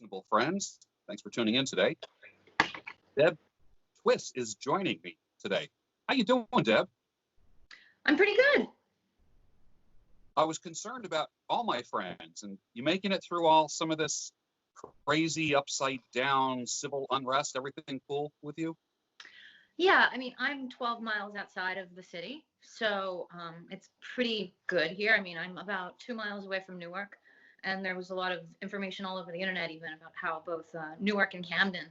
Reasonable friends. Thanks for tuning in today. Deb Twiss is joining me today. How you doing, Deb? I'm pretty good. I was concerned about all my friends, and you making it through some of this crazy upside down civil unrest. Everything cool with you? Yeah, I mean, I'm 12 miles outside of the city, so it's pretty good here. I mean, I'm about 2 miles away from Newark, and there was a lot of information all over the internet even about how both Newark and Camden,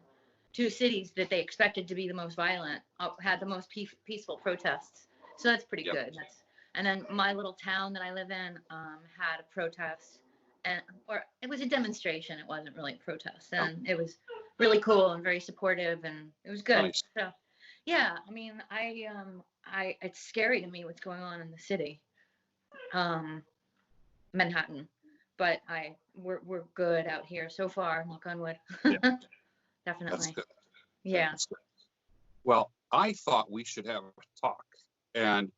two cities that they expected to be the most violent, had the most peaceful protests. So that's pretty good. And then my little town that I live in had a protest, or it was a demonstration. It wasn't really a protest, and it was really cool and very supportive, and it was good. Nice. So, yeah, I mean, it's scary to me what's going on in the city, Manhattan, but we're good out here so far. Knock on wood. Yeah. Definitely. That's good. Yeah. That's good. Well, I thought we should have a talk and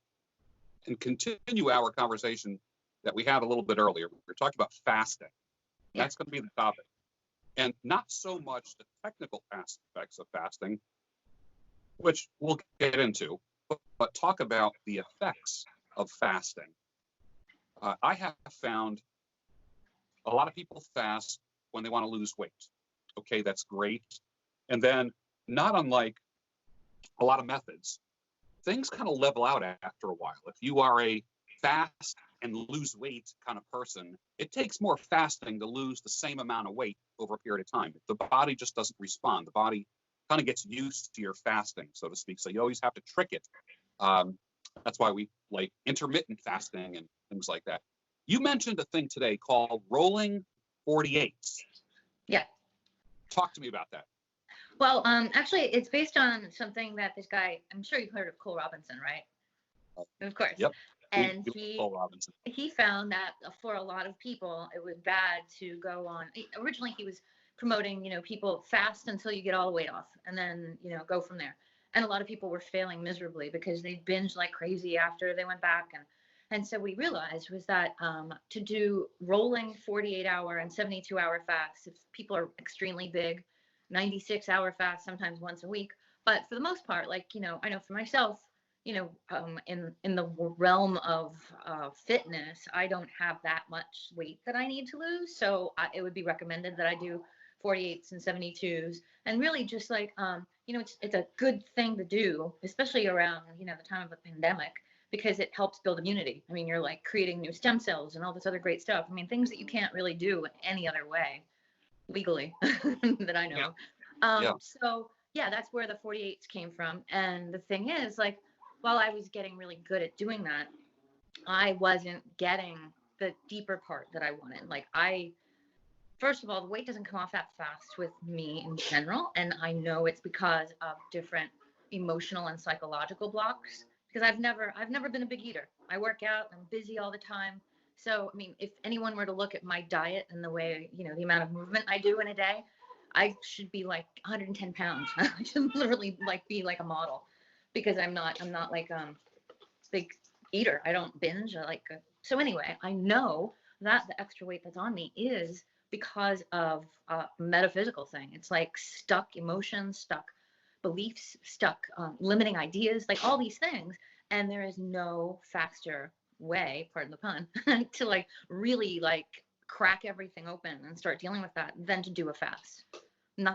continue our conversation that we had a little bit earlier. We were talking about fasting. Yeah. That's going to be the topic, and not so much the technical aspects of fasting, which we'll get into, but talk about the effects of fasting. I have found a lot of people fast when they want to lose weight. Okay, that's great. And then, not unlike a lot of methods, things kind of level out after a while. If you are a fast and lose weight kind of person, it takes more fasting to lose the same amount of weight over a period of time. The body just doesn't respond. The body kind of gets used to your fasting, so to speak. So you always have to trick it. That's why we like intermittent fasting and things like that. You mentioned a thing today called rolling 48s. Yeah. Talk to me about that. Well, actually, it's based on something that this guy, I'm sure you've heard of Cole Robinson, right? Of course. Yep. And Cole Robinson. He found that for a lot of people, it was bad to go on. Originally, he was promoting, people fast until you get all the weight off and then, go from there. And a lot of people were failing miserably because they binged like crazy after they went back. And so we realized was that to do rolling 48-hour and 72-hour fasts, if people are extremely big, 96-hour fast, sometimes once a week. But for the most part, I know for myself, in the realm of fitness, I don't have that much weight that I need to lose. So it would be recommended that I do 48s and 72s, and really just it's a good thing to do, especially around, the time of a pandemic, because it helps build immunity. I mean, you're like creating new stem cells and all this other great stuff. I mean, things that you can't really do any other way legally that I know. So yeah, that's where the 48s came from. And the thing is, while I was getting really good at doing that, I wasn't getting the deeper part that I wanted. First of all, the weight doesn't come off that fast with me in general. And I know it's because of different emotional and psychological blocks, because I've never been a big eater. I work out, I'm busy all the time. So, I mean, if anyone were to look at my diet and the way, the amount of movement I do in a day, I should be like 110 pounds. I should literally be like a model, because I'm not like big eater. I don't binge. So anyway, I know that the extra weight that's on me is because of a metaphysical thing. It's like stuck emotions, stuck beliefs, stuck limiting ideas, like all these things. And there is no faster way, pardon the pun, to really crack everything open and start dealing with that than to do a fast.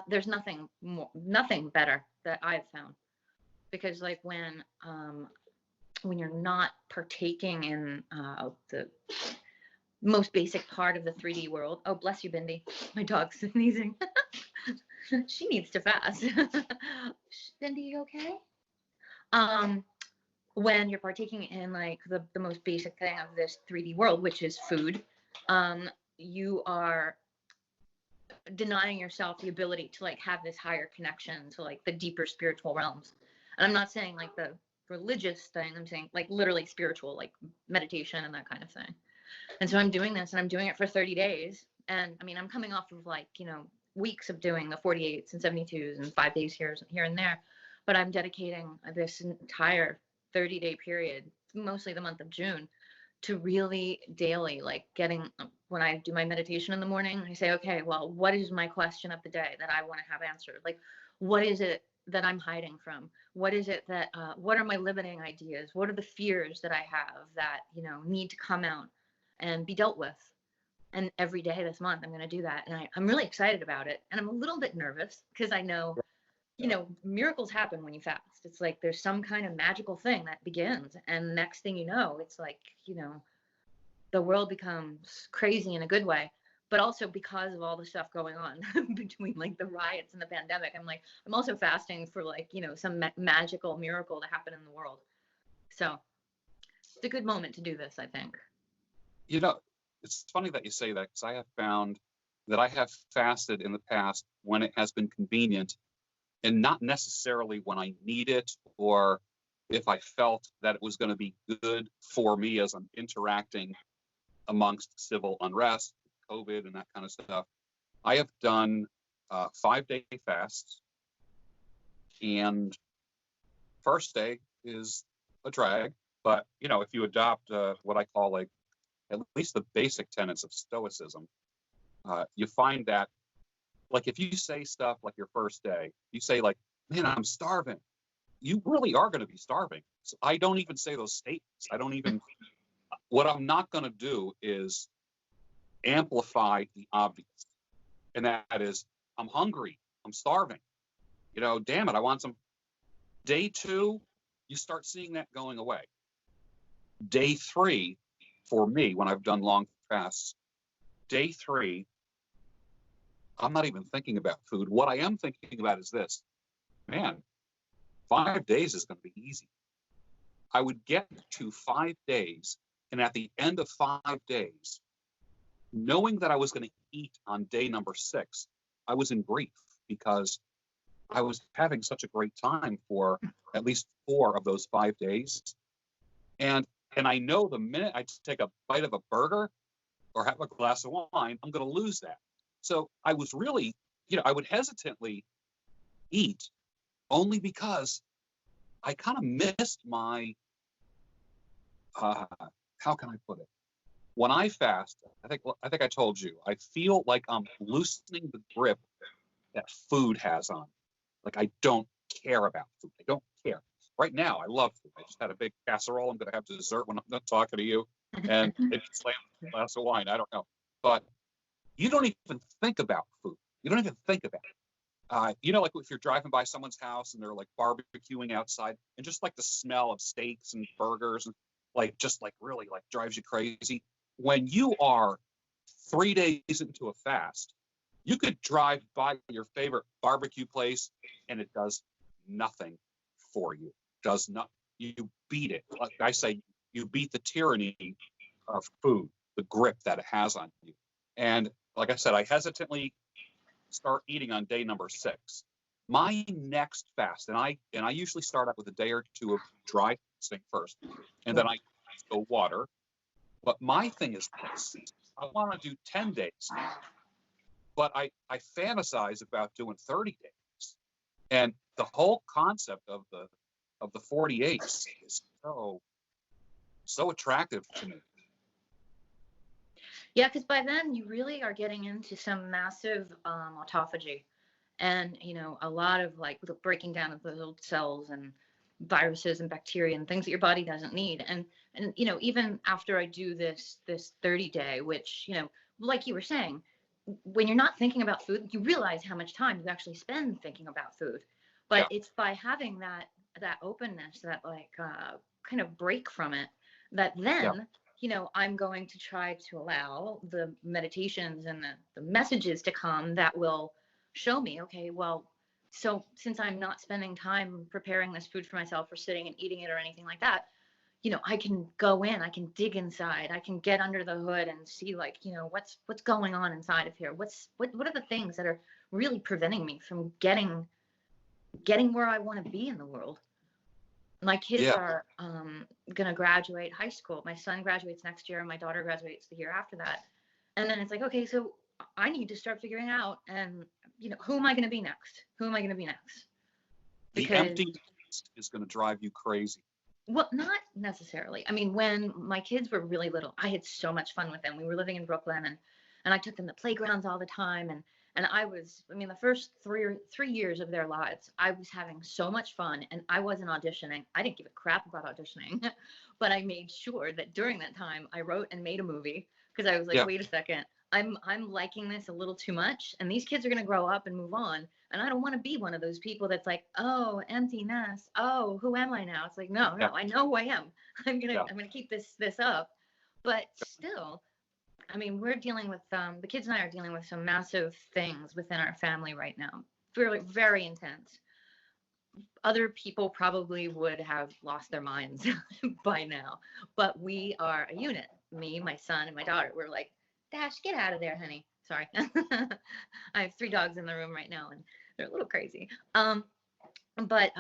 There's nothing better that I've found, because when you're not partaking in the most basic part of the 3D world. Oh, bless you, Bindi. My dog's sneezing. She needs to fast. Bindi, you okay? When you're partaking in the most basic thing of this 3D world, which is food, you are denying yourself the ability to have this higher connection to the deeper spiritual realms. And I'm not saying the religious thing. I'm saying literally spiritual, meditation and that kind of thing. And so I'm doing this, and I'm doing it for 30 days. And I mean, I'm coming off of weeks of doing the 48s and 72s and 5 days here and there. But I'm dedicating this entire 30-day period, mostly the month of June, to really daily, like when I do my meditation in the morning, I say, okay, well, what is my question of the day that I want to have answered? Like, what is it that I'm hiding from? What is it that, what are my limiting ideas? What are the fears that I have that, need to come out and be dealt with? And every day this month, I'm going to do that. And I'm really excited about it. And I'm a little bit nervous because I know, miracles happen when you fast. It's like there's some kind of magical thing that begins. And next thing you know, it's like, the world becomes crazy in a good way. But also because of all the stuff going on between like the riots and the pandemic, I'm also fasting for like, some magical miracle to happen in the world. So it's a good moment to do this, I think. It's funny that you say that, because I have found that I have fasted in the past when it has been convenient, and not necessarily when I need it, or if I felt that it was going to be good for me as I'm interacting amongst civil unrest, COVID, and that kind of stuff. I have done 5-day fasts, and first day is a drag, but if you adopt what I call like at least the basic tenets of Stoicism, you find that, like, if you say stuff like your first day, you say like, man, I'm starving. You really are going to be starving. So I don't even say those statements. What I'm not going to do is amplify the obvious. And that is, I'm hungry. I'm starving. Damn it, I want some. Day 2, you start seeing that going away. Day 3, for me, when I've done long fasts, day 3, I'm not even thinking about food. What I am thinking about is this: man, 5 days is going to be easy. I would get to 5 days, and at the end of 5 days, knowing that I was going to eat on day number 6, I was in grief, because I was having such a great time for at least 4 of those 5 days. And I know the minute I take a bite of a burger or have a glass of wine, I'm going to lose that. So I was really, I would hesitantly eat, only because I kind of missed my, how can I put it? When I fast, I think I told you, I feel like I'm loosening the grip that food has on me. Like, I don't care about food. I don't care. Right now, I love food. I just had a big casserole. I'm going to have dessert when I'm not talking to you, and maybe slam a glass of wine. I don't know. But you don't even think about food. You don't even think about it. Like if you're driving by someone's house and they're like barbecuing outside, and just like the smell of steaks and burgers, and just really drives you crazy. When you are 3 days into a fast, you could drive by your favorite barbecue place and it does nothing for you. Does not. You beat it. Like I say, you beat the tyranny of food, the grip that it has on you. And like I said, I hesitantly start eating on day number 6. My next fast, and I usually start out with a day or 2 of dry fasting first, and then I go water. But my thing is this: I want to do 10 days, but I fantasize about doing 30 days, and the whole concept of the 48 is so attractive to me. Yeah, because by then you really are getting into some massive autophagy, and a lot of like the breaking down of those old cells and viruses and bacteria and things that your body doesn't need. And even after I do this 30-day, which like you were saying, when you're not thinking about food, you realize how much time you actually spend thinking about food. But it's by having that openness, that kind of break from it, that then I'm going to try to allow the meditations and the messages to come that will show me, okay, well, so since I'm not spending time preparing this food for myself or sitting and eating it or anything like that, I can go in, I can dig inside, I can get under the hood and see what's going on inside of here. What are the things that are really preventing me from getting where I want to be in the world? My kids are going to graduate high school. My son graduates next year and my daughter graduates the year after that. And then it's like, okay, so I need to start figuring out, and who am I going to be next? Because the empty nest is going to drive you crazy. Well, not necessarily. I mean, when my kids were really little, I had so much fun with them. We were living in Brooklyn, and I took them to playgrounds all the time, and I mean, the first three years of their lives, I was having so much fun, and I wasn't auditioning. I didn't give a crap about auditioning, but I made sure that during that time I wrote and made a movie, because I was like, Yeah. wait a second, I'm liking this a little too much, and these kids are gonna grow up and move on, and I don't want to be one of those people that's like, oh, empty nest. Oh, who am I now? It's like, no, Yeah. I know who I am. Yeah. I'm gonna keep this up. But still, I mean, we're dealing with the kids and I are dealing with some massive things within our family right now. Very, very intense. Other people probably would have lost their minds by now, but we are a unit. Me, my son, and my daughter. We're like, Dash, get out of there, honey. Sorry. I have 3 dogs in the room right now, and they're a little crazy. But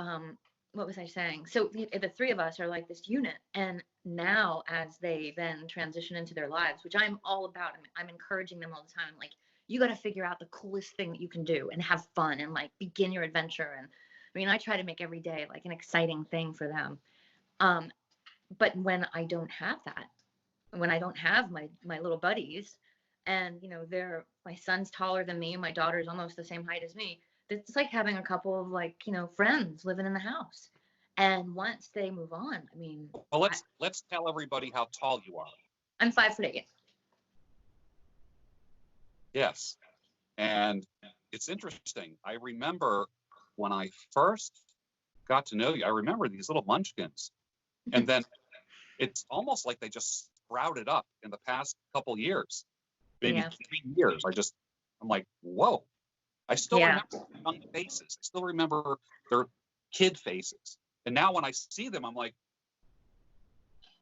what was I saying? So the three of us are like this unit, and now as they then transition into their lives, which I'm all about, I'm encouraging them all the time. Like, you got to figure out the coolest thing that you can do and have fun and like begin your adventure. And I mean, I try to make every day like an exciting thing for them. Um, but when I don't have that, when I don't have my little buddies, and they're my son's taller than me, my daughter's almost the same height as me. It's like having a couple of like friends living in the house. And once they move on, I mean, Well, let's tell everybody how tall you are. I'm 5'8". Yes. And it's interesting. I remember when I first got to know you, I remember these little munchkins. And then it's almost like they just sprouted up in the past couple years, maybe Yeah. 3 years. I'm like, whoa. I still Yeah. remember their young faces. I still remember their kid faces. And now when I see them, I'm like,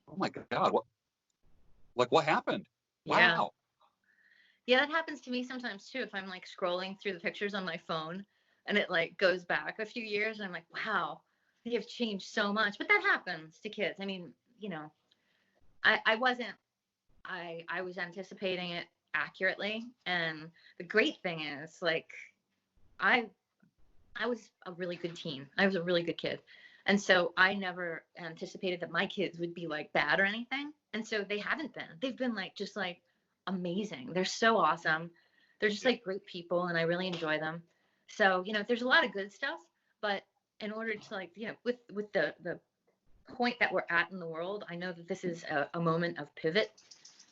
oh my God, what happened? Yeah. Wow. Yeah, that happens to me sometimes too. If I'm like scrolling through the pictures on my phone and it like goes back a few years, and I'm like, wow, they have changed so much. But that happens to kids. I mean, I wasn't I was anticipating it accurately. And the great thing is, like, I I was a really good teen. I was a really good kid. And so I never anticipated that my kids would be like bad or anything. And so they haven't been. They've been like just like amazing. They're so awesome. They're just Yeah. like great people, and I really enjoy them. So, there's a lot of good stuff, but in order to like, with the point that we're at in the world, I know that this is a moment of pivot,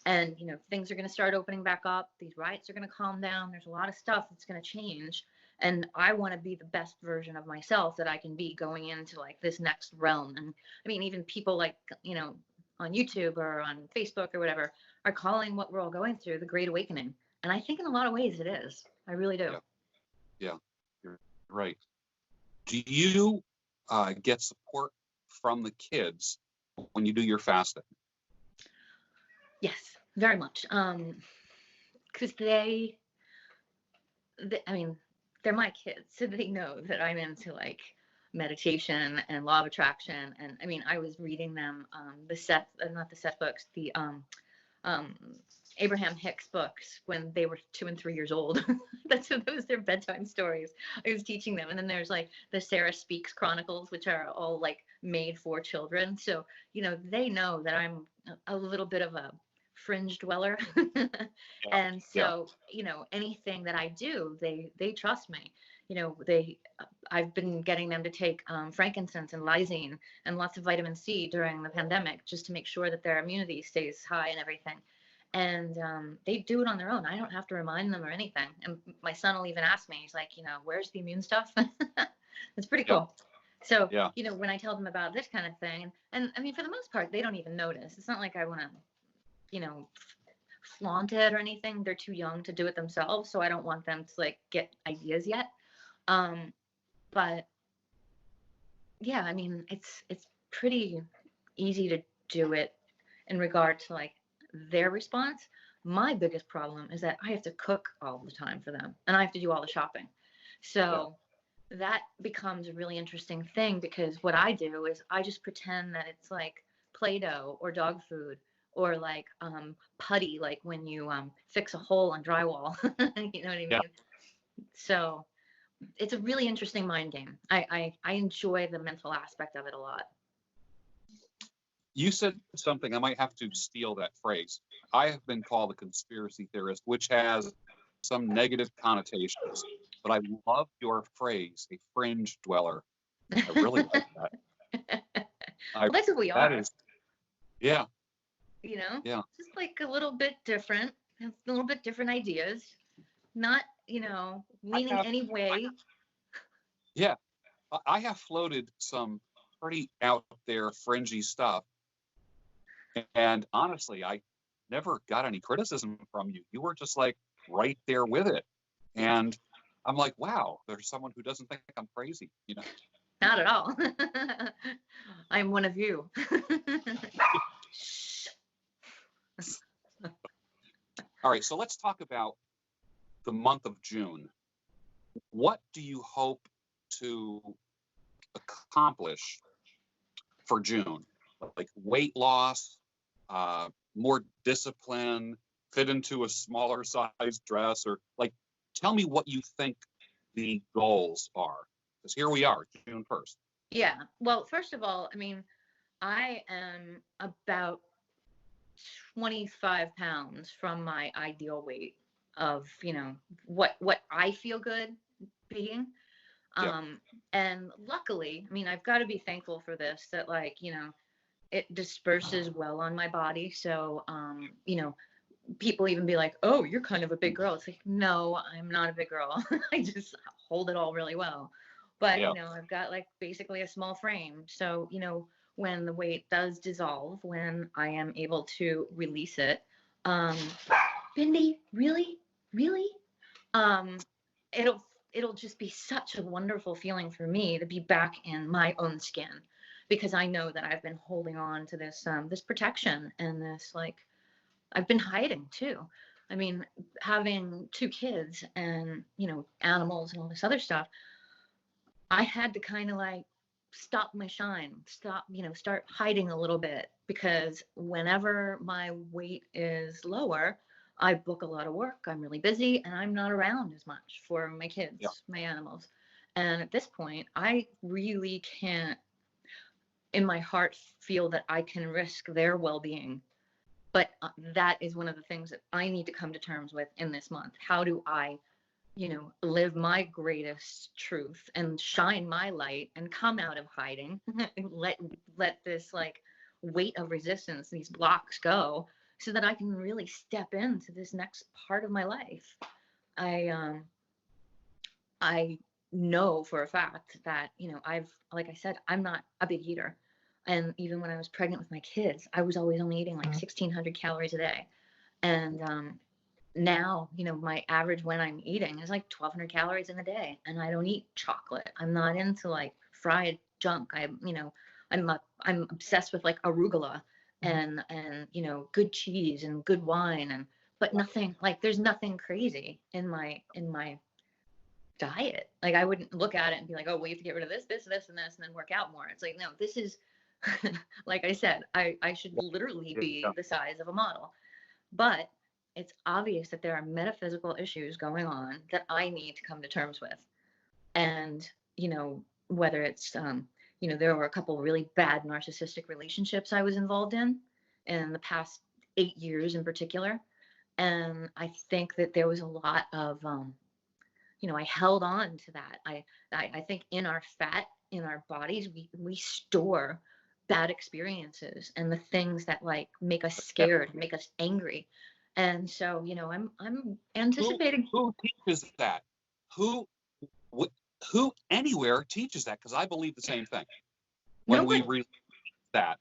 and things are going to start opening back up. These riots are going to calm down. There's a lot of stuff that's going to change, and I want to be the best version of myself that I can be going into like this next realm. And I mean, even people like on YouTube or on Facebook or whatever are calling what we're all going through the Great Awakening, and I think in a lot of ways it is. I really do. Yeah. Yeah. You're right. Do you get support from the kids when you do your fasting? Yes, very much. Because I mean, they're my kids, so they know that I'm into like meditation and law of attraction. And I mean, I was reading them not the Seth books, the um, Abraham Hicks books when they were 2 and 3 years old. Those their bedtime stories. I was teaching them, and then there's like the Sarah Speaks Chronicles, which are all like made for children. So they know that I'm a little bit of a fringe dweller. Yeah. And Yeah. so anything that I do, they trust me. They I've been getting them to take frankincense and lysine and lots of vitamin C during the pandemic, just to make sure that their immunity stays high and everything. And they do it on their own. I don't have to remind them or anything. And my son will even ask me, he's like, where's the immune stuff? It's pretty Yeah. cool. So, Yeah. when I tell them about this kind of thing, and I mean, for the most part, they don't even notice. It's not like I want to, flaunt it or anything. They're too young to do it themselves. So I don't want them to like get ideas yet. But yeah, I mean, it's pretty easy to do it in regard to like their response. My biggest problem is that I have to cook all the time for them, and I have to do all the shopping. So that becomes a really interesting thing, because what I do is I just pretend that it's like Play-Doh or dog food, or like putty, like when you fix a hole on drywall. You know what I mean? Yeah. So it's a really interesting mind game. I enjoy the mental aspect of it a lot. You said something, I might have to steal that phrase. I have been called a conspiracy theorist, which has some negative connotations, but I love your phrase, a fringe dweller. I really like that. Well, that's what we That are, is, yeah, yeah. just like a little bit different, have a little bit different ideas, not, I leaning have, any way. yeah, I have floated some pretty out there fringy stuff, and honestly, I never got any criticism from you. You were just like right there with it, and I'm like, wow, there's someone who doesn't think I'm crazy, Not at all. I'm one of you. All right, so let's talk about the month of June. What do you hope to accomplish for June? Like weight loss, more discipline, fit into a smaller size dress, or like, tell me what you think the goals are. Because here we are, June 1st. Yeah. Well, first of all, I mean, I am about 25 pounds from my ideal weight of, what I feel good being. Yeah, And luckily, I mean, I've got to be thankful for this, that like, it disperses well on my body. So, people even be like, "Oh, you're kind of a big girl." It's like, no, I'm not a big girl. I just hold it all really well. But, yeah. I've got like basically a small frame. So, when the weight does dissolve, when I am able to release it, um, Bindi, really, really, um, it'll it'll just be such a wonderful feeling for me to be back in my own skin, because I know that I've been holding on to this protection and this, like, I've been hiding too. I mean, having two kids and, animals and all this other stuff, I had to kind of like stop my shine, start hiding a little bit, because whenever my weight is lower, I book a lot of work. I'm really busy and I'm not around as much for my Yeah. kids, my animals. And at this point, I really can't, in my heart, feel that I can risk their well being. But that is one of the things that I need to come to terms with in this month. How do I, live my greatest truth and shine my light and come out of hiding, let this like weight of resistance, these blocks go, so that I can really step into this next part of my life. I know for a fact that, like I said, I'm not a big eater. And even when I was pregnant with my kids, I was always only eating like 1,600 calories a day. And now, my average when I'm eating is like 1,200 calories in a day. And I don't eat chocolate. I'm not into like fried junk. I'm obsessed with like arugula and good cheese and good wine, but nothing like, there's nothing crazy in my diet. Like, I wouldn't look at it and be like, oh, well, you have to get rid of this, and this, and then work out more. It's like, no, this is, like I said, I should literally be Yeah. the size of a model. But it's obvious that there are metaphysical issues going on that I need to come to terms with. And, whether it's, there were a couple of really bad narcissistic relationships I was involved in the past 8 years in particular. And I think that there was a lot of, I held on to that. I think in our fat, in our bodies, we store bad experiences and the things that like make us Yeah. scared, make us angry. And so, I'm Who anticipating. who teaches that? Who who anywhere teaches that? Because I believe the same thing. When we Nobody. read that,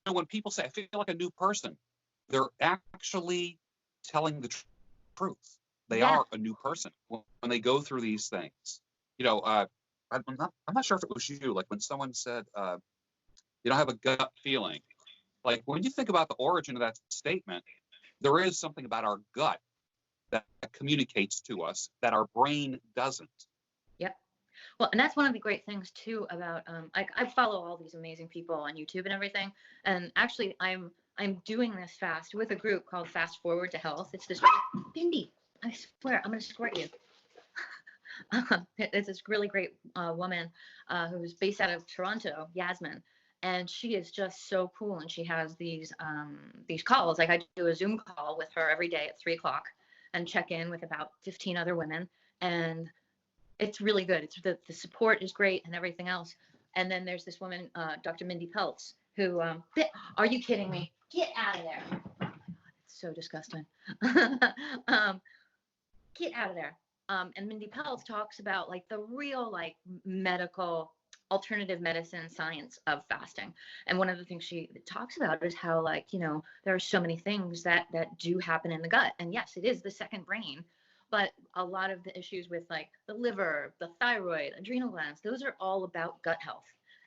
when people say I feel like a new person, they're actually telling the truth. They Yeah. are a new person when they go through these things. I'm not sure if it was you. Like when someone said, "You don't have a gut feeling." Like when you think about the origin of that statement, there is something about our gut that communicates to us that our brain doesn't. Yep. Well, and that's one of the great things too about, like, I follow all these amazing people on YouTube and everything. And actually, I'm doing this fast with a group called Fast Forward to Health. It's this Bindi. I swear, I'm gonna squirt you. It's this really great woman who's based out of Toronto, Yasmin, And she is just so cool. And she has these calls. Like I do a Zoom call with her every day at 3 o'clock and check in with about 15 other women. And it's really good. It's the support is great and everything else. And then there's this woman, Dr. Mindy Peltz, who, are you kidding me? Get out of there. Oh my God, it's so disgusting. Get out of there. And Mindy Peltz talks about like the real like medical alternative medicine science of fasting. And one of the things she talks about is how like, there are so many things that do happen in the gut. And yes, it is the second brain, but a lot of the issues with like the liver, the thyroid, adrenal glands, those are all about gut health.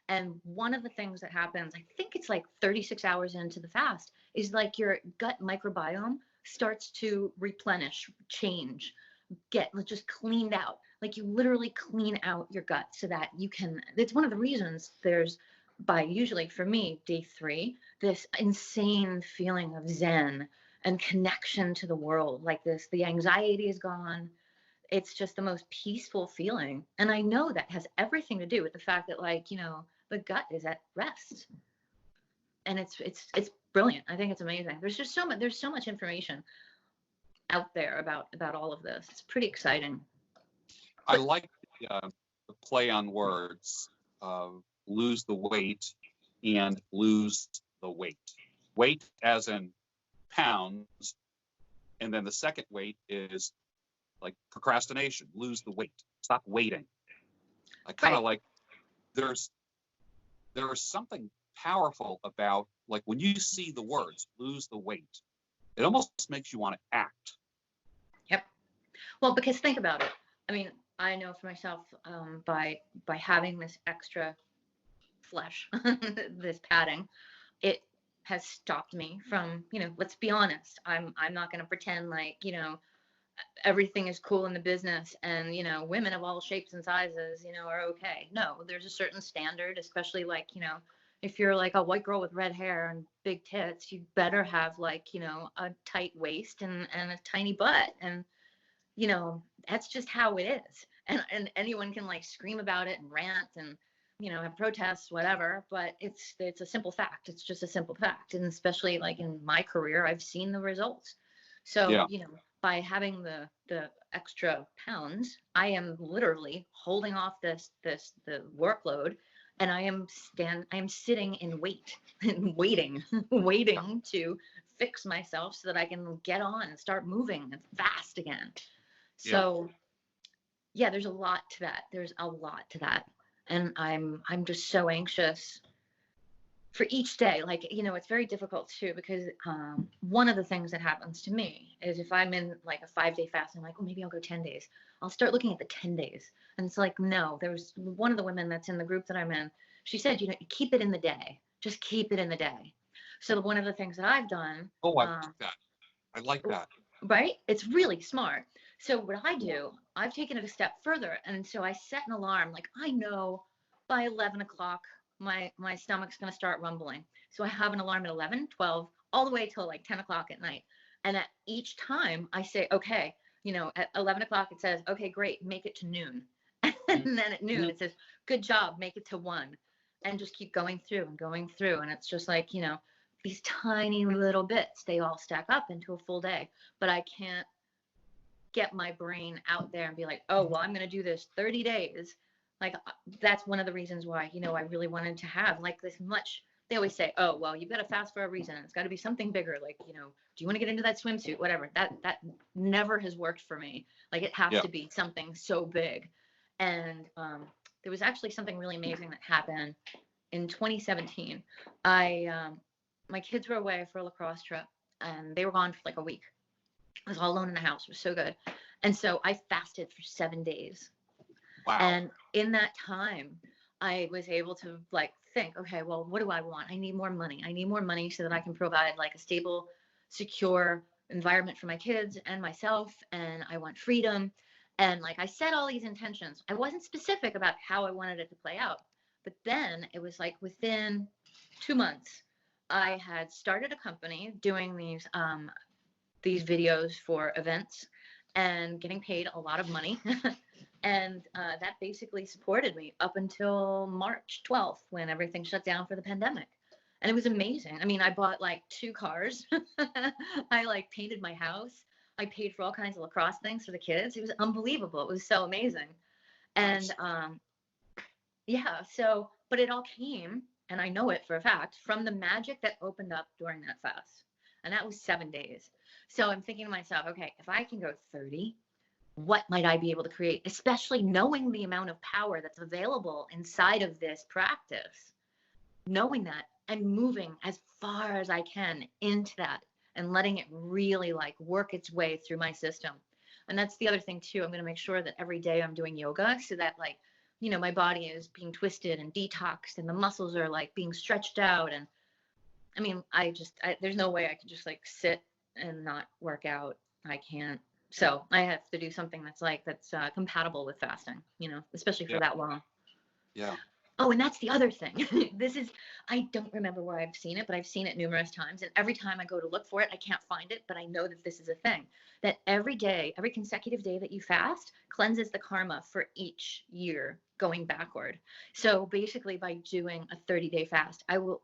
And one of the things that happens, I think it's like 36 hours into the fast, is like your gut microbiome starts to replenish, change, get just cleaned out. Like you literally clean out your gut so that you can, it's one of the reasons there's, by usually for me, day 3, this insane feeling of zen and connection to the world. Like this, the anxiety is gone. It's just the most peaceful feeling. And I know that has everything to do with the fact that like, the gut is at rest. And it's brilliant. I think it's amazing. There's just there's so much information out there about all of this. It's pretty exciting. I like the play on words, lose the weight and lose the weight. Weight as in pounds, and then the second weight is like procrastination, lose the weight, stop waiting. I kind of like there's something powerful about like when you see the words lose the weight, it almost makes you want to act. Yep. Well, because think about it. I mean, I know for myself, by having this extra flesh, this padding, it has stopped me from, let's be honest. I'm not going to pretend like, everything is cool in the business and, women of all shapes and sizes, are okay. No, there's a certain standard, especially like, if you're like a white girl with red hair and big tits, you better have like, a tight waist and a tiny butt. And, that's just how it is. And anyone can like scream about it and rant and, have protests, whatever, but it's a simple fact. It's just a simple fact. And especially like in my career, I've seen the results. So, by having the extra pounds, I am literally holding off the workload, and I am sitting in and waiting to fix myself so that I can get on and start moving and fast again. So yeah, there's a lot to that. And I'm just so anxious for each day. Like, it's very difficult too, because one of the things that happens to me is if I'm in like a 5-day fast, I'm like, oh, maybe I'll go 10 days. I'll start looking at the 10 days. And it's like, no, there was one of the women that's in the group that I'm in. She said, you keep it in the day. Just keep it in the day. So one of the things that I've done. Oh, I like that. I like that. Right? It's really smart. So what I do, I've taken it a step further. And so I set an alarm. Like I know by 11 o'clock, my stomach's going to start rumbling. So I have an alarm at 11, 12, all the way till like 10 o'clock at night. And at each time I say, okay, at 11 o'clock, it says, okay, great, make it to noon. And then at noon, it says, good job, make it to 1. And just keep going through and going through. And it's just like, these tiny little bits, they all stack up into a full day. But I can't get my brain out there and be like, oh, well, I'm going to do this 30 days. Like, that's one of the reasons why, I really wanted to have like this much. They always say, oh, well, you've got to fast for a reason. It's got to be something bigger. Like, do you want to get into that swimsuit? Whatever. That never has worked for me. Like, it has to be something so big. And there was actually something really amazing that happened in 2017. My kids were away for a lacrosse trip, and they were gone for like a week. I was all alone in the house. It was so good. And so I fasted for 7 days. Wow. And in that time, I was able to like think, okay, well, what do I want? I need more money. I need more money so that I can provide like a stable, secure environment for my kids and myself. And I want freedom. And like I set all these intentions. I wasn't specific about how I wanted it to play out. But then it was like within 2 months, I had started a company doing these videos for events and getting paid a lot of money. And that basically supported me up until March 12th when everything shut down for the pandemic. And it was amazing. I mean, I bought like 2 cars. I like painted my house. I paid for all kinds of lacrosse things for the kids. It was unbelievable. It was so amazing. And yeah, so, but it all came, and I know it for a fact, from the magic that opened up during that fast. And that was 7 days. So I'm thinking to myself, okay, if I can go 30, what might I be able to create, especially knowing the amount of power that's available inside of this practice, knowing that and moving as far as I can into that and letting it really like work its way through my system. And that's the other thing too. I'm going to make sure that every day I'm doing yoga so that like, you know, my body is being twisted and detoxed and the muscles are like being stretched out. And I mean, there's no way I could just like sit and not work out. I can't. So I have to do something that's compatible with fasting, you know, especially for that long. Yeah. Oh, and that's the other thing. I don't remember where I've seen it, but I've seen it numerous times. And every time I go to look for it, I can't find it. But I know that this is a thing, that every day, every consecutive day that you fast cleanses the karma for each year going backward. So basically, by doing a 30-day fast, I will,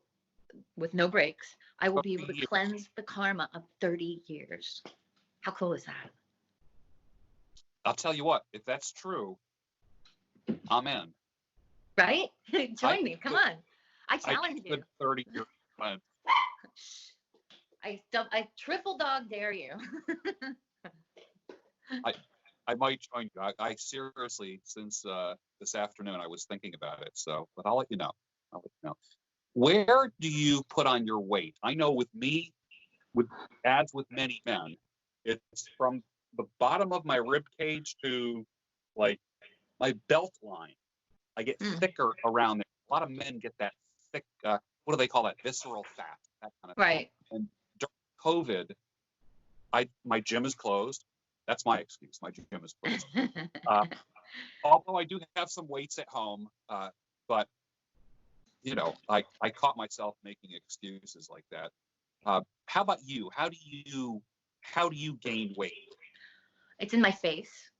with no breaks, I will be able to cleanse the karma of 30 years. How cool is that? I'll tell you what, if that's true, I'm in. Right? Join me. Come on. I challenge you. 30 years. I triple dog dare you. I might join you. I seriously, since this afternoon, I was thinking about it. So, but I'll let you know. Where do you put on your weight? I know with me, as with many men, it's from the bottom of my rib cage to like my belt line. I get thicker around there. A lot of men get that thick, what do they call that? Visceral fat, that kind of right. thing. And during COVID, my gym is closed. That's my excuse. My gym is closed. Although I do have some weights at home, but you know, I caught myself making excuses like that. How about you? How do you gain weight? It's in my face.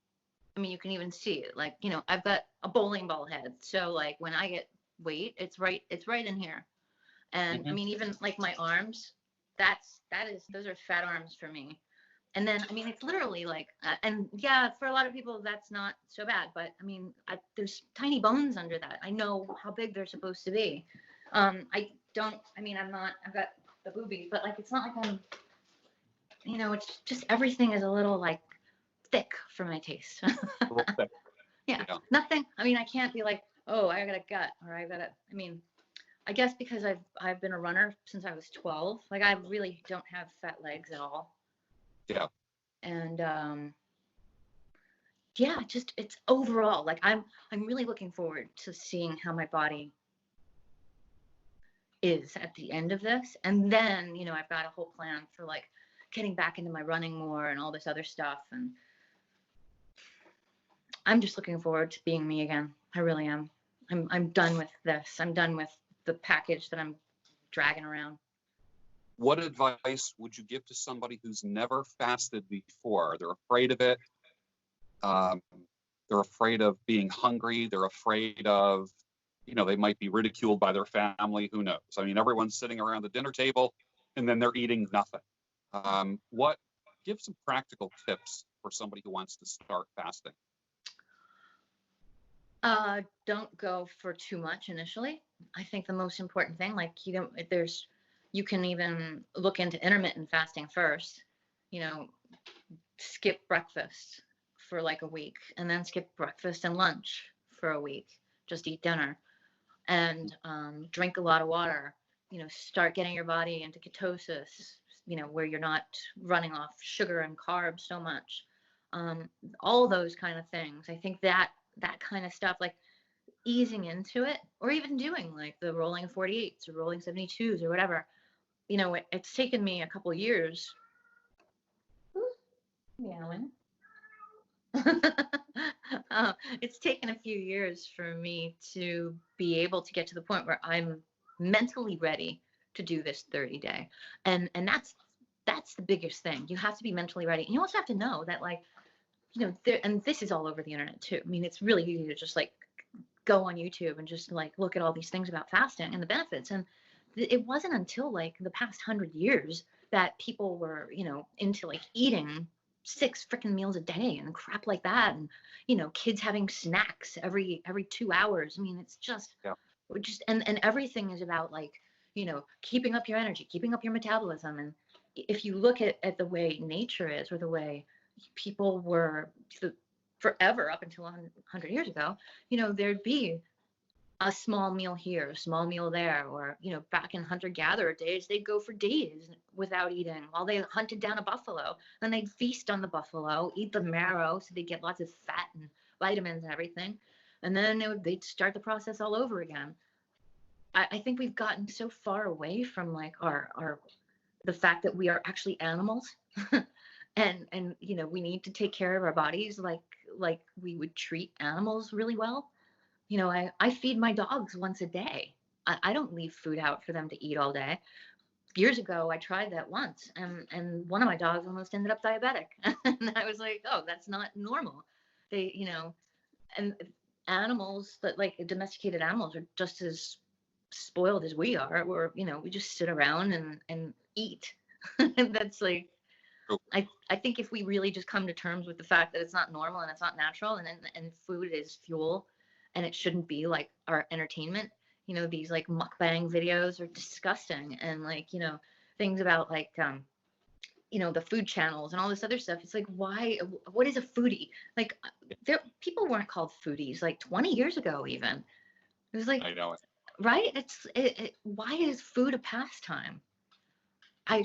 I mean, you can even see it. Like, you know, I've got a bowling ball head. So like when I get weight, it's right in here. And I mean, even like my arms, those are fat arms for me. And then, I mean, it's literally like, and yeah, for a lot of people, that's not so bad. But I mean, there's tiny bones under that. I know how big they're supposed to be. I've got the boobies, but like, it's not like I'm, you know, it's just everything is a little like thick for my taste. Yeah, nothing. I mean, I can't be like, oh, I got a gut, or I mean, I guess because I've been a runner since I was 12. Like I really don't have fat legs at all. Yeah. And yeah, just it's overall like I'm really looking forward to seeing how my body is at the end of this. And then, you know, I've got a whole plan for like getting back into my running more and all this other stuff. And I'm just looking forward to being me again. I really am. I'm done with this. I'm done with the package that I'm dragging around. What advice would you give to somebody who's never fasted before? They're afraid of it. They're afraid of being hungry. They're afraid of, you know, they might be ridiculed by their family. Who knows? I mean, everyone's sitting around the dinner table and then they're eating nothing. Give some practical tips for somebody who wants to start fasting. Don't go for too much initially. I think the most important thing, like you can even look into intermittent fasting first, you know, skip breakfast for like a week and then skip breakfast and lunch for a week, just eat dinner and drink a lot of water, you know, start getting your body into ketosis, you know, where you're not running off sugar and carbs so much. All those kind of things. I think that kind of stuff, like easing into it, or even doing like the rolling 48s or rolling 72s or whatever, you know, it's taken me a couple years. Meowing. It's taken a few years for me to be able to get to the point where I'm mentally ready to do this 30-day. And that's the biggest thing. You have to be mentally ready. And you also have to know that like and this is all over the internet too. I mean, it's really easy to just like go on YouTube and just like look at all these things about fasting and the benefits. And it wasn't until like the past 100 years that people were, into like eating 6 freaking meals a day and crap like that. And, kids having snacks every 2 hours. I mean, it's just, Yeah. And everything is about like, keeping up your energy, keeping up your metabolism. And if you look at the way nature is, or the way people were forever up until 100 years ago, there'd be a small meal here, a small meal there, or, back in hunter-gatherer days, they'd go for days without eating while they hunted down a buffalo. Then they'd feast on the buffalo, eat the marrow, so they'd get lots of fat and vitamins and everything. And then they'd start the process all over again. I think we've gotten so far away from like the fact that we are actually animals. and we need to take care of our bodies like we would treat animals really well. I feed my dogs once a day. I don't leave food out for them to eat all day. Years ago, I tried that once, and one of my dogs almost ended up diabetic. And I was like, oh, that's not normal. And animals that like domesticated animals are just as spoiled as we are. We just sit around and eat. And that's like, I think if we really just come to terms with the fact that it's not normal and it's not natural, and food is fuel, and it shouldn't be like our entertainment. These like mukbang videos are disgusting, and like, things about like, the food channels and all this other stuff. It's like, why? What is a foodie? Like, people weren't called foodies like 20 years ago even. It was like, I know it. Right? Why is food a pastime? I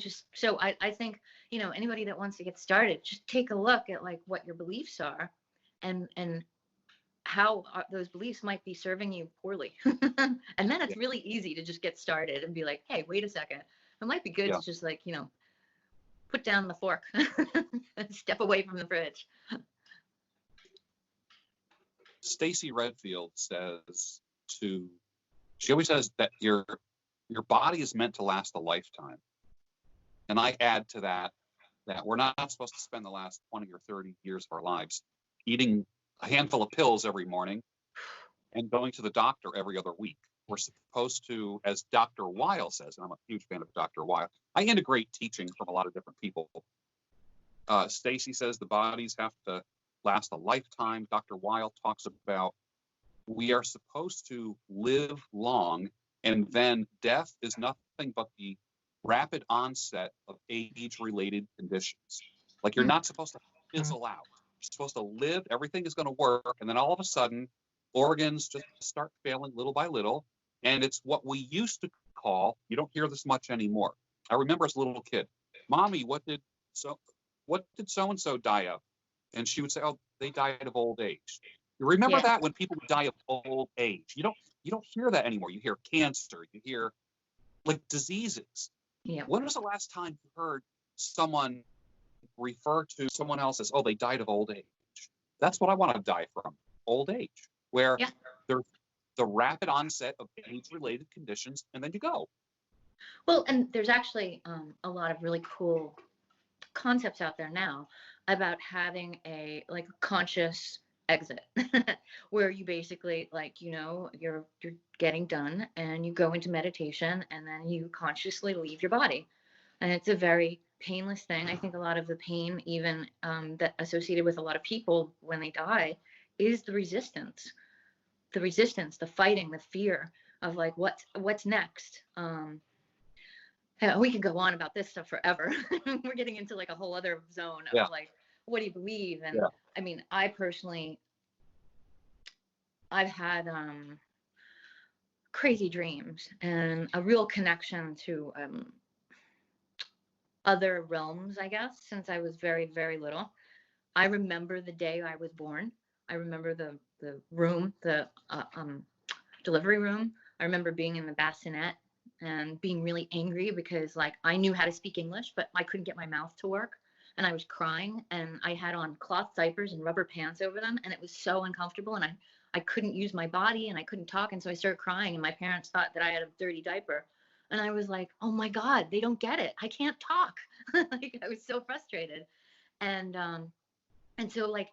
think, anybody that wants to get started, just take a look at like what your beliefs are, and how those beliefs might be serving you poorly. And then it's really easy to just get started and be like, hey, wait a second. It might be good to just like, put down the fork and step away from the fridge. Stacy Redfield she always says that your body is meant to last a lifetime. And I add to that we're not supposed to spend the last 20 or 30 years of our lives eating a handful of pills every morning and going to the doctor every other week. We're supposed to, as Dr. Weil says, and I'm a huge fan of Dr. Weil, I integrate teaching from a lot of different people. Stacy says the bodies have to last a lifetime. Dr. Weil talks about we are supposed to live long, and then death is nothing but the rapid onset of age-related conditions. Like, you're not supposed to fizzle out. You're supposed to live, everything is going to work, and then all of a sudden, organs just start failing little by little, and it's what we used to call, you don't hear this much anymore. I remember as a little kid, Mommy, what did so-and-so die of? And she would say, oh, they died of old age. You remember that, when people die of old age? You don't hear that anymore. You hear cancer, you hear like diseases. Yeah. When was the last time you heard someone refer to someone else as, oh, they died of old age? That's what I want to die from, old age, where there's the rapid onset of age-related conditions, and then you go. Well, and there's actually a lot of really cool concepts out there now about having a like conscious exit where you basically like, you're getting done and you go into meditation, and then you consciously leave your body. And it's a very painless thing. I think a lot of the pain even that associated with a lot of people when they die is the resistance, the fighting, the fear of like what's next. We could go on about this stuff forever. We're getting into like a whole other zone of like, what do you believe? And I mean, I've had crazy dreams and a real connection to other realms, I guess, since I was very, very little. I remember the day I was born. I remember the room, the delivery room. I remember being in the bassinet and being really angry because like I knew how to speak English, but I couldn't get my mouth to work. And I was crying, and I had on cloth diapers and rubber pants over them, and it was so uncomfortable, and I couldn't use my body, and I couldn't talk, and so I started crying, and my parents thought that I had a dirty diaper. And I was like, oh my God, they don't get it. I can't talk. Like, I was so frustrated. And so like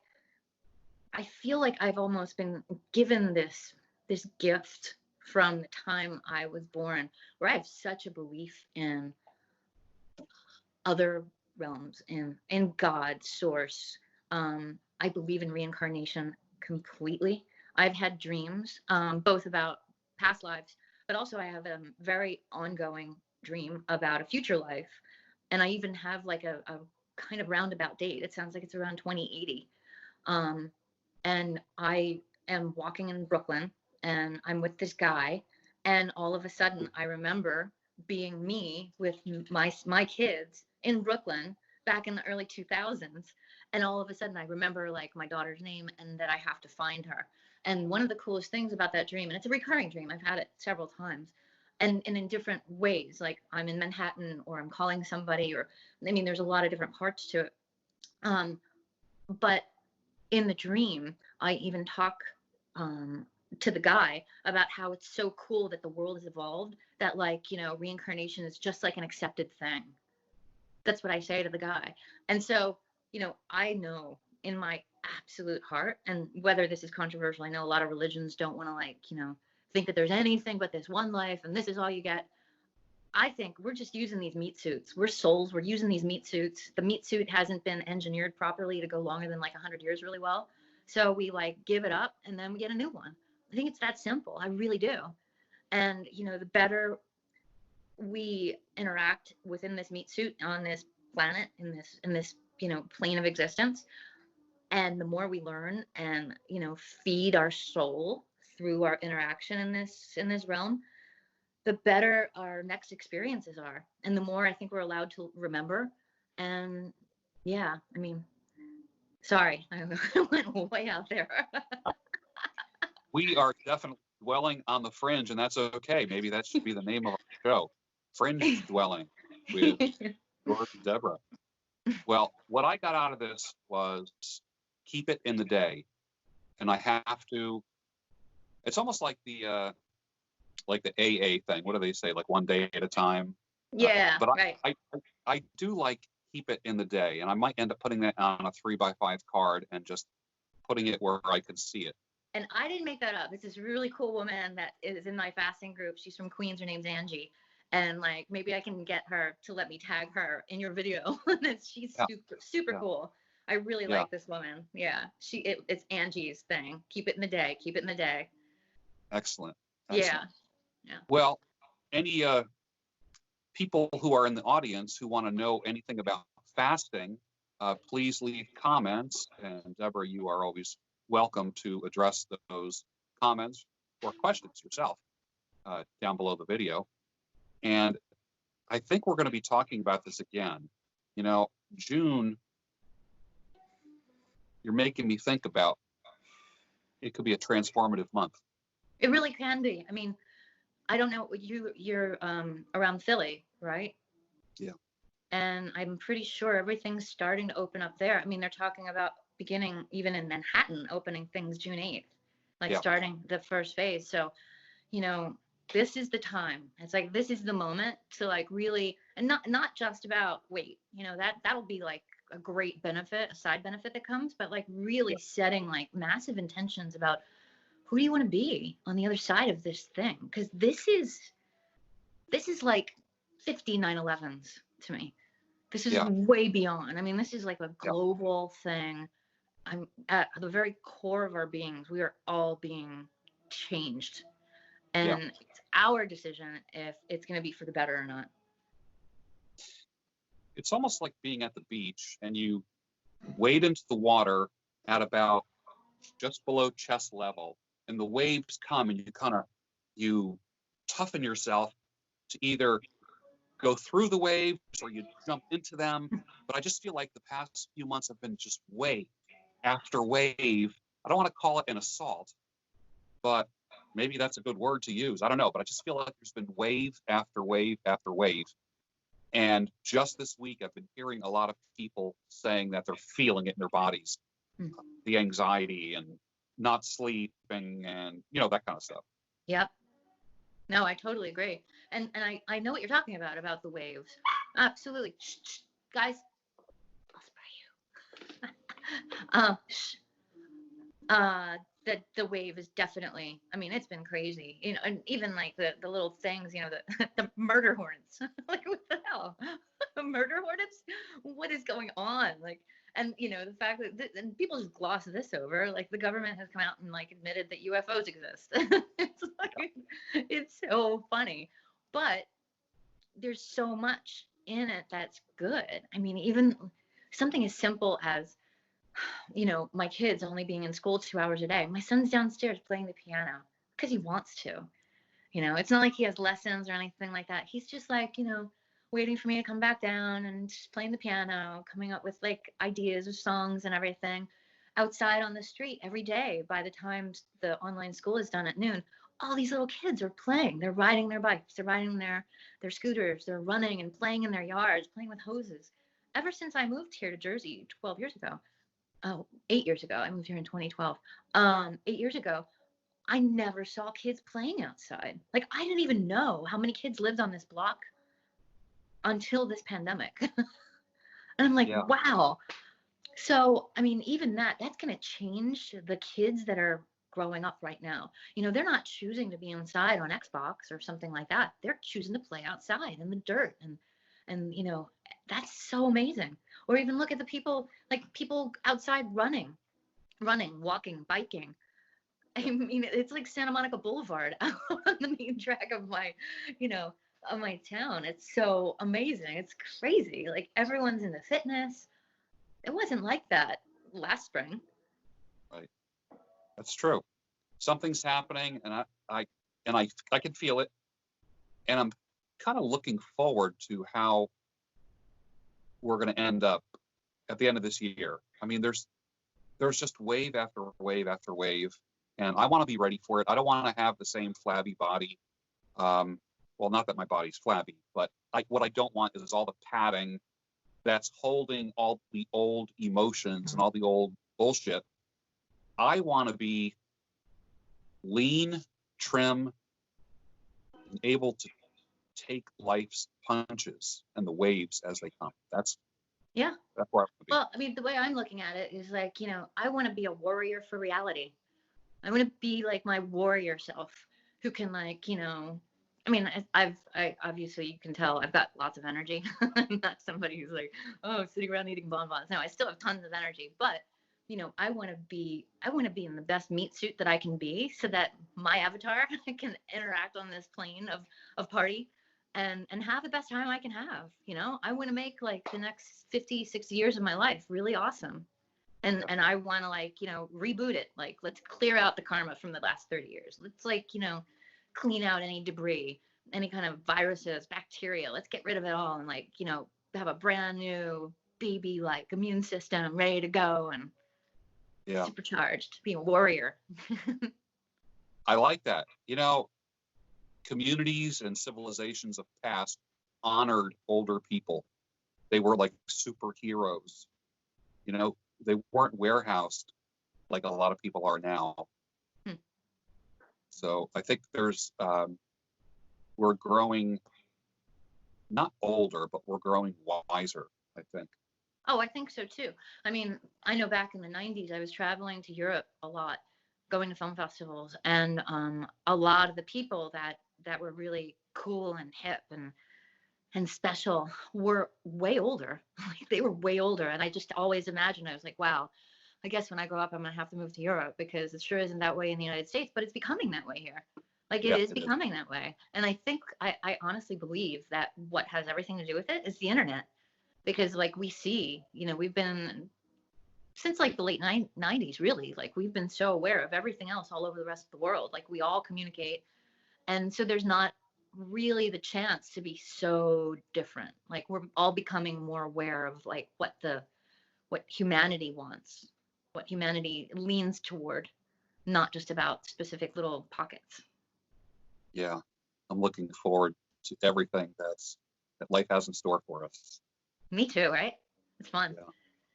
I feel like I've almost been given this gift from the time I was born, where I have such a belief in other realms, in God, source. I believe in reincarnation completely. I've had dreams, both about past lives, but also I have a very ongoing dream about a future life. And I even have like a kind of roundabout date. It sounds like it's around 2080. Um, and I am walking in Brooklyn and I'm with this guy, and all of a sudden I remember being me with my kids in Brooklyn back in the early 2000s, and all of a sudden I remember like my daughter's name and that I have to find her. And one of the coolest things about that dream, and it's a recurring dream, I've had it several times, and in different ways, like I'm in Manhattan or I'm calling somebody, or I mean there's a lot of different parts to it. But in the dream, I even talk to the guy about how it's so cool that the world has evolved, that like, reincarnation is just like an accepted thing. That's what I say to the guy. And so, I know in my absolute heart, and whether this is controversial, I know a lot of religions don't want to like, think that there's anything but this one life and this is all you get. I think we're just using these meat suits. We're souls. We're using these meat suits. The meat suit hasn't been engineered properly to go longer than like 100 years really well. So we like give it up and then we get a new one. I think it's that simple. I really do. And, the better we interact within this meat suit on this planet, in this, plane of existence, and the more we learn and, feed our soul through our interaction in this realm, the better our next experiences are, and the more I think we're allowed to remember. And yeah, I mean, sorry, I went way out there. We are definitely dwelling on the fringe, and that's okay. Maybe that should be the name of our show, Fringe Dwelling with George and Deborah. Well, what I got out of this was keep it in the day. And I have to, it's almost like the AA thing. What do they say? Like one day at a time. Yeah, But right. I do like keep it in the day, and I might end up putting that on a 3x5 card and just putting it where I can see it. And I didn't make that up. It's this really cool woman that is in my fasting group. She's from Queens. Her name's Angie. And like, maybe I can get her to let me tag her in your video. She's Yeah, super, super yeah, cool. I really yeah. like this woman. Yeah. It's Angie's thing. Keep it in the day. Keep it in the day. Excellent. Yeah. Excellent. Yeah. Well, any people who are in the audience who want to know anything about fasting, please leave comments. And Deborah, you are always welcome to address those comments or questions yourself down below the video. And I think we're going to be talking about this again. June, you're making me think about it could be a transformative month. It really can be. I mean, I don't know, you're around Philly, right? Yeah. And I'm pretty sure everything's starting to open up there. I mean, they're talking about beginning even in Manhattan, opening things June 8th, like Yeah. starting the first phase. So, this is the time. It's like this is the moment to like really, and not just about weight. That'll be like a great benefit, a side benefit that comes, but like really setting like massive intentions about who do you want to be on the other side of this thing? Because this is like 50 9/11s to me. This is way beyond. I mean, this is like a global thing. I'm at the very core of our beings. We are all being changed. And it's our decision if it's going to be for the better or not. It's almost like being at the beach and you wade into the water at about just below chest level, and the waves come and you toughen yourself to either go through the waves or you jump into them. But I just feel like the past few months have been just wave after wave. I don't want to call it an assault, but maybe that's a good word to use. I don't know, but I just feel like there's been wave after wave after wave. And just this week, I've been hearing a lot of people saying that they're feeling it in their bodies, the anxiety and not sleeping and, that kind of stuff. Yep. No, I totally agree. And I know what you're talking about the waves. Absolutely. Shh, guys, I'll spray you. That the wave is definitely, I mean, it's been crazy, and even like the little things, the murder hornets. Like, what the hell? Murder hornets? What is going on? Like, and the fact that and people just gloss this over. Like, the government has come out and like admitted that UFOs exist. It's like, it's so funny, but there's so much in it that's good. I mean, even something as simple as my kids only being in school 2 hours a day. My son's downstairs playing the piano because he wants to. It's not like he has lessons or anything like that. He's just like, waiting for me to come back down and just playing the piano, coming up with like ideas of songs and everything outside on the street every day. By the time the online school is done at noon, all these little kids are playing. They're riding their bikes, they're riding their scooters, they're running and playing in their yards, playing with hoses. Ever since I moved here to Jersey 12 years ago, 8 years ago. I moved here in 2012. 8 years ago, I never saw kids playing outside. Like, I didn't even know how many kids lived on this block until this pandemic. And I'm like, Yeah. wow. So, I mean, even that's going to change the kids that are growing up right now. They're not choosing to be inside on Xbox or something like that. They're choosing to play outside in the dirt. And that's so amazing. Or even look at the people, like people outside running, walking, biking. I mean, it's like Santa Monica Boulevard on the main track of you know, of my town. It's so amazing. It's crazy. Like, everyone's into fitness. It wasn't like that last spring. Right. That's true. Something's happening, and I can feel it, and I'm kind of looking forward to how we're going to end up at the end of this year. I mean, there's just wave after wave after wave, and I want to be ready for it. I don't want to have the same flabby body. Well, not that my body's flabby, but what I don't want is all the padding that's holding all the old emotions and all the old bullshit. I want to be lean, trim, and able to take life's punches and the waves as they come. That's Yeah. where I want to be. Well, I mean, the way I'm looking at it is like, I want to be a warrior for reality. I want to be like my warrior self who can, like, I mean, I obviously, you can tell I've got lots of energy. I'm not somebody who's like, oh, sitting around eating bonbons. No, I still have tons of energy, but I want to be in the best meat suit that I can be, so that my avatar can interact on this plane of party and have the best time I can have. I want to make like the next 50, 60 years of my life really awesome. And I want to, like, reboot it. Like, let's clear out the karma from the last 30 years. Let's, like, clean out any debris, any kind of viruses, bacteria. Let's get rid of it all and, like, have a brand new baby like immune system ready to go and supercharged, be a warrior. I like that. Communities and civilizations of past honored older people. They were like superheroes. They weren't warehoused like a lot of people are now. So I think we're growing, not older, but we're growing wiser, I think. Oh, I think so too. I mean, I know back in the 90s, I was traveling to Europe a lot, going to film festivals, and a lot of the people that were really cool and hip and special were way older. Like, they were way older. And I just always imagined, I was like, wow, I guess when I grow up, I'm going to have to move to Europe, because it sure isn't that way in the United States, but it's becoming that way here. Like, it is becoming that way. And I think, I honestly believe that what has everything to do with it is the internet. Because, like, we see, we've been, since like the late 90s, really, like, we've been so aware of everything else all over the rest of the world. Like, we all communicate. And so there's not really the chance to be so different. Like, we're all becoming more aware of, like, what humanity wants, what humanity leans toward, not just about specific little pockets. Yeah, I'm looking forward to everything that life has in store for us. Me too, right? It's fun. Yeah.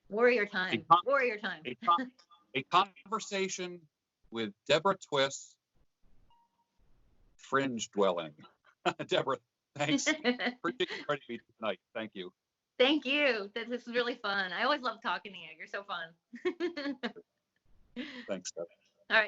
Warrior time. Warrior time. A conversation with Deborah Twiss, fringe dwelling. Deborah, thanks. Appreciate you joining me tonight. Thank you. Thank you. This is really fun. I always love talking to you. You're so fun. Thanks, Deb.